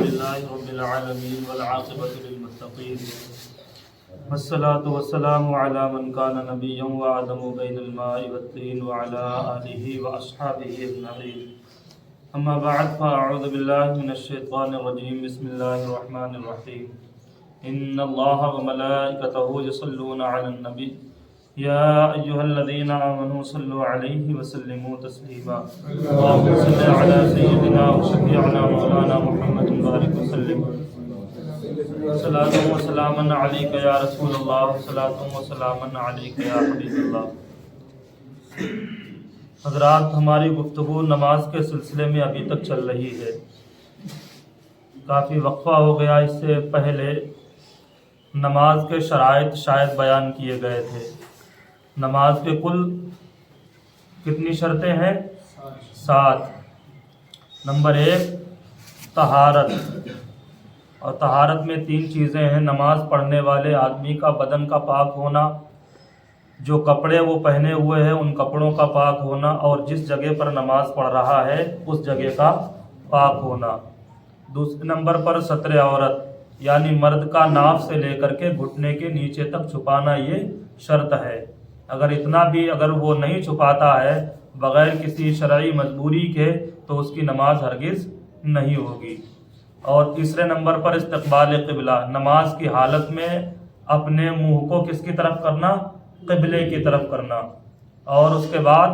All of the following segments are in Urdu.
لله رب العالمين والعاقبة للمتقين والصلاة والسلام على من كان نبيا وآدم بين الماء والطين وعلى آله وأصحابه أجمعين أما بعد فأعوذ بالله من الشيطان الرجيم بسم الله الرحمن الرحيم إن الله وملائكته يصلون على النبي يا أيها الذين آمنوا صلوا عليه وسلموا تسليما اللهم صل على سيدنا وشفيعنا مولانا محمد بارك وسلم صلاة وسلاما عليك يا رسول الله صلاة وسلاما عليك يا حبيب الله۔ حضرات، ہماری گفتگو نماز کے سلسلے میں ابھی تک چل رہی ہے۔ کافی وقفہ ہو گیا، اس سے پہلے نماز کے شرائط شاید بیان کیے گئے تھے۔ نماز کے کل کتنی شرطیں ہیں؟ 7۔ نمبر 1 طہارت، اور طہارت میں 3 چیزیں ہیں۔ نماز پڑھنے والے آدمی کا بدن کا پاک ہونا، جو کپڑے وہ پہنے ہوئے ہیں ان کپڑوں کا پاک ہونا، اور جس جگہ پر نماز پڑھ رہا ہے اس جگہ کا پاک ہونا۔ دوسرے نمبر پر ستر عورت، یعنی مرد کا ناف سے لے کر کے گھٹنے کے نیچے تک چھپانا یہ شرط ہے۔ اگر اتنا بھی اگر وہ نہیں چھپاتا ہے بغیر کسی شرعی مجبوری کے تو اس کی نماز ہرگز نہیں ہوگی۔ اور تیسرے نمبر پر استقبال قبلہ، نماز کی حالت میں اپنے منہ کو کس کی طرف کرنا؟ قبلے کی طرف کرنا۔ اور اس کے بعد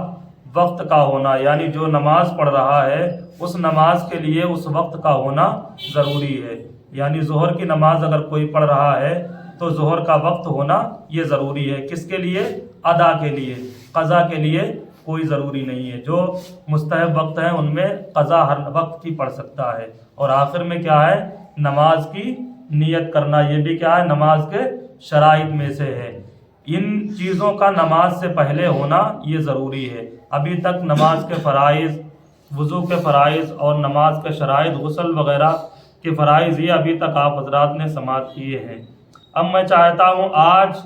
وقت کا ہونا، یعنی جو نماز پڑھ رہا ہے اس نماز کے لیے اس وقت کا ہونا ضروری ہے۔ یعنی ظہر کی نماز اگر کوئی پڑھ رہا ہے تو ظہر کا وقت ہونا یہ ضروری ہے۔ کس کے لیے؟ ادا کے لیے، قضا کے لیے کوئی ضروری نہیں ہے۔ جو مستحب وقت ہیں ان میں قضا ہر وقت کی پڑھ سکتا ہے۔ اور آخر میں کیا ہے؟ نماز کی نیت کرنا، یہ بھی کیا ہے؟ نماز کے شرائط میں سے ہے۔ ان چیزوں کا نماز سے پہلے ہونا یہ ضروری ہے۔ ابھی تک نماز کے فرائض، وضو کے فرائض اور نماز کے شرائط، غسل وغیرہ کے فرائض یہ ابھی تک آپ حضرات نے سماعت کیے ہیں۔ اب میں چاہتا ہوں آج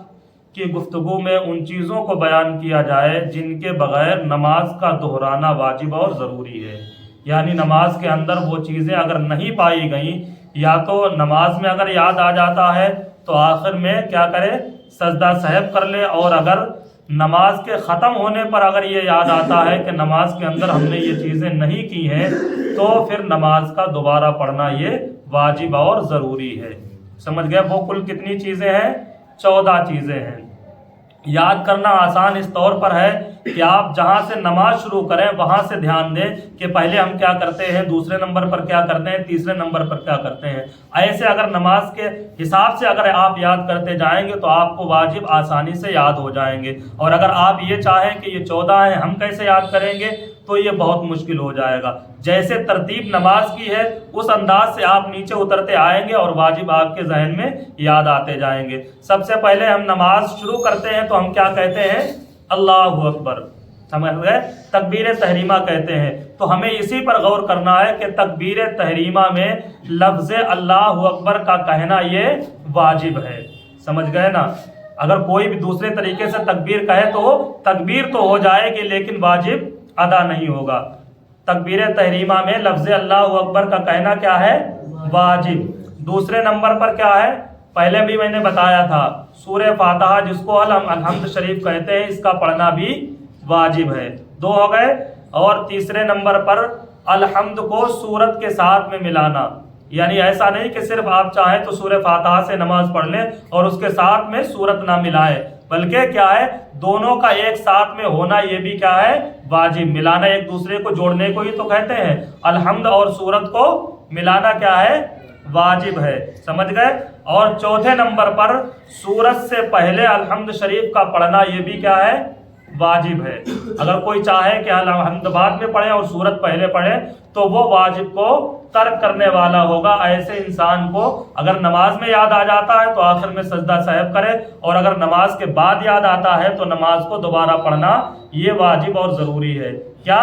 کی گفتگو میں ان چیزوں کو بیان کیا جائے جن کے بغیر نماز کا دہرانا واجب اور ضروری ہے۔ یعنی نماز کے اندر وہ چیزیں اگر نہیں پائی گئیں، یا تو نماز میں اگر یاد آ جاتا ہے تو آخر میں کیا کرے؟ سجدہ سہو کر لے، اور اگر نماز کے ختم ہونے پر اگر یہ یاد آتا ہے کہ نماز کے اندر ہم نے یہ چیزیں نہیں کی ہیں تو پھر نماز کا دوبارہ پڑھنا یہ واجب اور ضروری ہے۔ سمجھ گئے؟ وہ کل کتنی چیزیں ہیں؟ 14 چیزیں ہیں۔ یاد کرنا آسان اس طور پر ہے کہ آپ جہاں سے نماز شروع کریں وہاں سے دھیان دیں کہ پہلے ہم کیا کرتے ہیں، دوسرے نمبر پر کیا کرتے ہیں، تیسرے نمبر پر کیا کرتے ہیں۔ ایسے اگر نماز کے حساب سے اگر آپ یاد کرتے جائیں گے تو آپ کو واجب آسانی سے یاد ہو جائیں گے۔ اور اگر آپ یہ چاہیں کہ یہ 14 ہیں ہم کیسے یاد کریں گے تو یہ بہت مشکل ہو جائے گا۔ جیسے ترتیب نماز کی ہے اس انداز سے آپ نیچے اترتے آئیں گے اور واجب آپ کے ذہن میں یاد آتے جائیں گے۔ سب سے پہلے ہم نماز شروع کرتے ہیں تو ہم کیا کہتے ہیں؟ اللہ اکبر، سمجھ گئے؟ تکبیر تحریمہ کہتے ہیں۔ تو ہمیں اسی پر غور کرنا ہے کہ تکبیر تحریمہ میں لفظ اللہ اکبر کا کہنا یہ واجب ہے۔ سمجھ گئے نا؟ اگر کوئی بھی دوسرے طریقے سے تکبیر کہے تو تکبیر تو ہو جائے گی لیکن واجب ادا نہیں ہوگا۔ تکبیر تحریمہ میں لفظ اللہ اکبر کا کہنا کیا ہے؟ واجب۔ دوسرے نمبر پر کیا ہے؟ پہلے بھی میں نے بتایا تھا سورہ فاتحہ جس کو الحمد شریف کہتے ہیں اس کا پڑھنا بھی واجب ہے۔ 2 ہو گئے۔ اور تیسرے نمبر پر الحمد کو سورت کے ساتھ میں ملانا، یعنی ایسا نہیں کہ صرف آپ چاہیں تو سورہ فاتحہ سے نماز پڑھ لیں اور اس کے ساتھ میں سورت نہ ملائیں، بلکہ کیا ہے؟ دونوں کا ایک ساتھ میں ہونا یہ بھی کیا ہے؟ واجب۔ ملانا ایک دوسرے کو جوڑنے کو ہی تو کہتے ہیں۔ الحمد اور سورت کو ملانا کیا ہے؟ واجب ہے۔ سمجھ گئے؟ اور چوتھے نمبر پر سورت سے پہلے الحمد شریف کا پڑھنا یہ بھی کیا ہے؟ واجب ہے۔ اگر کوئی چاہے کہ الحمد بعد میں پڑھیں اور سورت پہلے پڑھیں تو وہ واجب کو ترک کرنے والا ہوگا۔ ایسے انسان کو اگر نماز میں یاد آ جاتا ہے تو آخر میں سجدہ سہو کرے، اور اگر نماز کے بعد یاد آتا ہے تو نماز کو دوبارہ پڑھنا یہ واجب اور ضروری ہے۔ کیا؟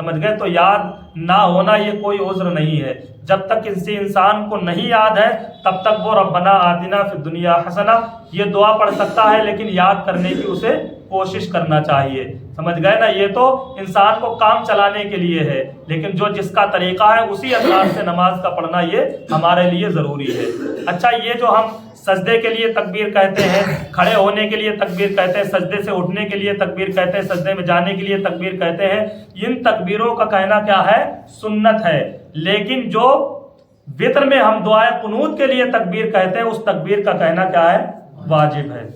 سمجھ گئے؟ تو یاد نہ ہونا یہ کوئی عذر نہیں ہے. جب تک کسی انسان کو نہیں یاد ہے تب تک وہ ربنا آتنا فی الدنیا حسنہ یہ دعا پڑھ سکتا ہے، لیکن یاد کرنے کی اسے کوشش کرنا چاہیے. سمجھ گئے نا؟ یہ تو انسان کو کام چلانے کے لیے ہے، لیکن جو جس کا طریقہ ہے اسی انداز سے نماز کا پڑھنا یہ ہمارے لیے ضروری ہے. اچھا، یہ جو ہم سجدے کے لیے تکبیر کہتے ہیں، کھڑے ہونے کے لیے تکبیر کہتے ہیں، سجدے سے اٹھنے کے لیے تکبیر کہتے ہیں، سجدے میں جانے کے لیے تکبیر کہتے ہیں، ان تکبیروں کا کہنا کیا ہے؟ سنت ہے. لیکن جو وتر میں ہم دعائے قنوت کے لیے تکبیر کہتے ہیں اس تکبیر کا کہنا کیا ہے؟ واجب ہے.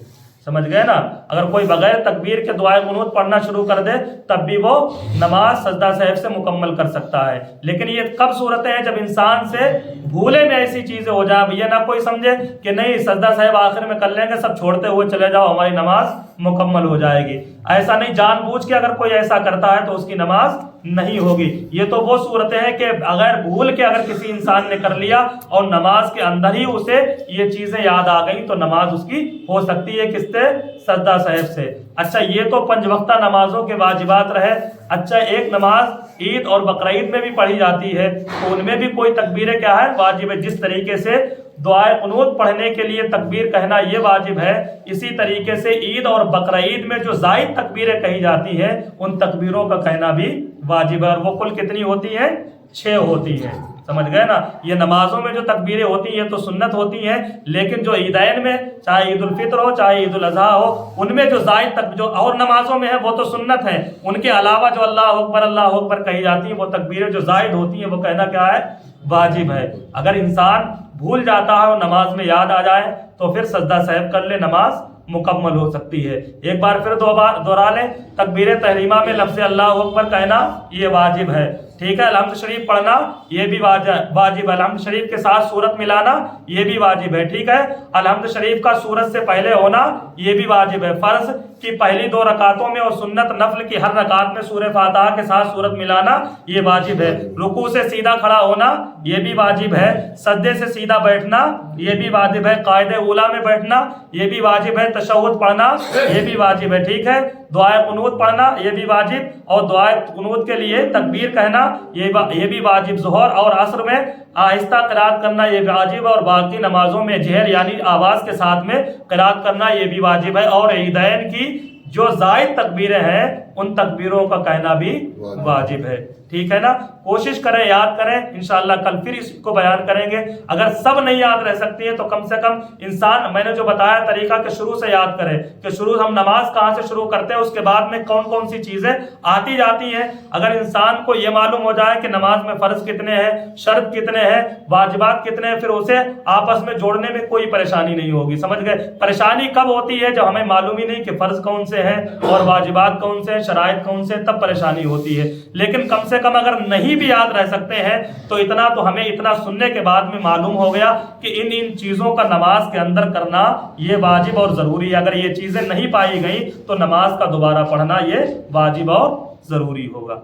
سمجھ گئے نا؟ اگر کوئی بغیر تکبیر کے دعائے قنوت پڑھنا شروع کر دے تب بھی وہ نماز سجدہ صحیح سے مکمل کر سکتا ہے. لیکن یہ کب صورتیں ہیں؟ جب انسان سے بھولے میں ایسی چیزیں ہو جائے. اب یہ نہ کوئی سمجھے کہ نہیں سجدہ صاحب آخر میں کر لیں گے، سب چھوڑتے ہوئے چلے جاؤ ہماری نماز مکمل ہو جائے گی. ایسا نہیں. جان بوجھ کے اگر کوئی ایسا کرتا ہے تو اس کی نماز نہیں ہوگی. یہ تو وہ صورتیں ہیں کہ اگر بھول کے اگر کسی انسان نے کر لیا اور نماز کے اندر ہی اسے یہ چیزیں یاد آ گئی تو نماز اس کی ہو سکتی ہے کس سے؟ سجدہ صاحب سے. اچھا، یہ تو پنج وقتہ نمازوں کے واجبات رہے. اچھا، ایک نماز عید اور بقرعید میں بھی پڑھی جاتی ہے تو ان میں بھی کوئی تکبیریں کیا ہے؟ واجب ہے. جس طریقے سے دعائے قنوت پڑھنے کے لیے تکبیر کہنا یہ واجب ہے، اسی طریقے سے عید اور بقرعید میں جو زائد تکبیریں کہی جاتی ہیں ان تکبیروں کا کہنا بھی واجب ہے. اور وہ کل کتنی ہوتی ہیں؟ 6 ہوتی ہیں. سمجھ گئے نا؟ یہ نمازوں میں جو تکبیریں ہوتی ہیں یہ تو سنت ہوتی ہیں، لیکن جو عیدین میں چاہے عید الفطر ہو چاہے عید الاضحیٰ ہو ان میں جو زائد تک جو اور نمازوں میں ہے وہ تو سنت ہیں، ان کے علاوہ جو اللہ اکبر کہی جاتی ہیں وہ تکبیریں جو زائد ہوتی ہیں وہ کہنا کیا ہے؟ واجب ہے. اگر انسان بھول جاتا ہے اور نماز میں یاد آ جائے تو پھر سجدہ صحیح کر لے، نماز مکمل ہو سکتی ہے. ایک بار پھر دوہرا لیں، تکبیر تحریمہ میں لفظ اللہ اکبر کہنا یہ واجب ہے. ٹھیک ہے. الحمد شریف پڑھنا یہ بھی واجب ہے. الحمد شریف کے ساتھ سورت ملانا یہ بھی واجب ہے. ٹھیک ہے. الحمد شریف کا سورت سے پہلے ہونا یہ بھی واجب ہے. فرض کی پہلی 2 رکعتوں میں اور سنت نفل کی ہر رکعت میں سورہ فاتحہ کے ساتھ سورت ملانا یہ واجب ہے. رکوع سے سیدھا کھڑا ہونا یہ بھی واجب ہے. سجدے سے سیدھا بیٹھنا یہ بھی واجب ہے. قاعدہ اولیٰ میں بیٹھنا یہ بھی واجب ہے. تشہد پڑھنا یہ بھی واجب ہے. ٹھیک ہے. دعائے قنوت پڑھنا یہ بھی واجب، اور دعائے قنوت کے لیے تکبیر کہنا یہ بھی واجب. ظہر اور عصر میں آہستہ قرات کرنا یہ واجب ہے، اور باقی نمازوں میں جہر یعنی آواز کے ساتھ میں قرات کرنا یہ بھی واجب ہے. اور عیدین کی جو زائد تکبیریں ہیں ان تکبیروں کا کہنا بھی واجب ہے. ٹھیک ہے نا؟ کوشش کریں، یاد کریں. انشاءاللہ کل پھر اس کو بیان کریں گے. اگر سب نہیں یاد رہ سکتی ہے تو کم سے کم انسان، میں نے جو بتایا طریقہ کہ شروع سے یاد کرے کہ شروع ہم نماز کہاں سے شروع کرتے ہیں، اس کے بعد میں کون کون سی چیزیں آتی جاتی ہیں. اگر انسان کو یہ معلوم ہو جائے کہ نماز میں فرض کتنے ہیں، شرط کتنے ہیں، واجبات کتنے ہیں، پھر اسے آپس میں جوڑنے میں کوئی پریشانی نہیں ہوگی. سمجھ گئے؟ پریشانی کب ہوتی ہے؟ جب ہمیں معلوم ہی نہیں کہ فرض کون سے ہیں اور واجبات کون سے ہیں، شرائط کون سے ہیں، تب پریشانی ہوتی ہے. لیکن کم سے کم اگر نہیں بھی یاد رہ سکتے ہیں تو اتنا تو ہمیں اتنا سننے کے بعد میں معلوم ہو گیا کہ ان چیزوں کا نماز کے اندر کرنا یہ واجب اور ضروری ہے. اگر یہ چیزیں نہیں پائی گئیں تو نماز کا دوبارہ پڑھنا یہ واجب اور ضروری ہوگا.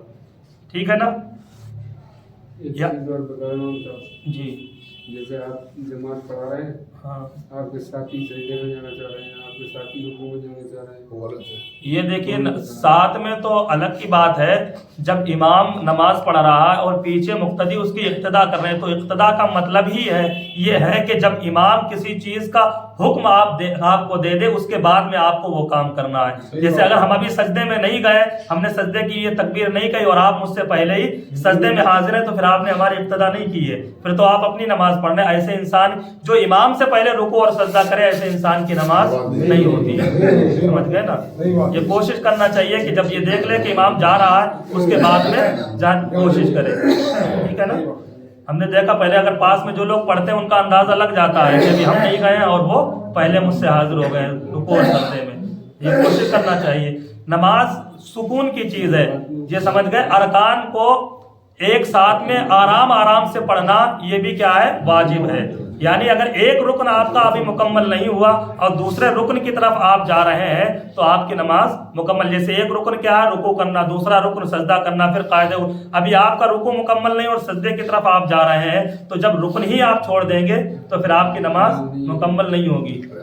ٹھیک ہے نا؟ جی، جیسے آپ جماعت پڑھا رہے ہیں، ہاں، آپ کے ساتھی سجدے میں جانا چاہ رہے ہیں، آپ کے ساتھی رکوع میں جانا چاہ رہے ہیں، وہ غلط ہے. یہ دیکھیے ساتھ میں تو الگ کی بات ہے. جب امام نماز پڑھ رہا ہے اور پیچھے مقتدی اس کی اقتدا کر رہے ہیں تو اقتدا کا مطلب ہی ہے یہ ہے کہ جب امام کسی چیز کا حکم آپ کو دے دے اس کے بعد میں آپ کو وہ کام کرنا ہے. جیسے اگر ہم ابھی سجدے میں نہیں گئے، ہم نے سجدے کی یہ تکبیر نہیں کہی اور آپ مجھ سے پہلے ہی سجدے میں حاضر ہیں تو پھر آپ نے ہماری اقتدا نہیں کی ہے، پھر تو آپ اپنی نماز پڑھنے. ایسے انسان جو امام سے پہلے رکوع اور سجدہ کرے ایسے انسان کی نماز نہیں ہوتی ہے. سمجھ گئے نا؟ یہ کوشش کرنا چاہیے کہ جب یہ دیکھ لے کہ امام جا رہا ہے اس کے بعد میں کوشش کرے. ٹھیک ہے نا؟ ہم نے دیکھا پہلے اگر پاس میں جو لوگ پڑھتے ہیں ان کا اندازہ لگ جاتا ہے کہ ہم نہیں گئے ہیں اور وہ پہلے مجھ سے حاضر ہو گئے رکوع اور سجدے میں. یہ کوشش کرنا چاہیے. نماز سکون کی چیز ہے. یہ سمجھ گئے؟ ارکان کو ایک ساتھ میں آرام سے پڑھنا یہ بھی کیا ہے؟ واجب ہے. یعنی اگر ایک رکن آپ کا ابھی مکمل نہیں ہوا اور دوسرے رکن کی طرف آپ جا رہے ہیں تو آپ کی نماز مکمل. جیسے ایک رکن کیا ہے؟ رکوع کرنا، دوسرا رکن سجدہ کرنا، پھر قاعدہ. ابھی آپ کا رکوع مکمل نہیں اور سجدے کی طرف آپ جا رہے ہیں تو جب رکن ہی آپ چھوڑ دیں گے تو پھر آپ کی نماز مکمل نہیں ہوگی.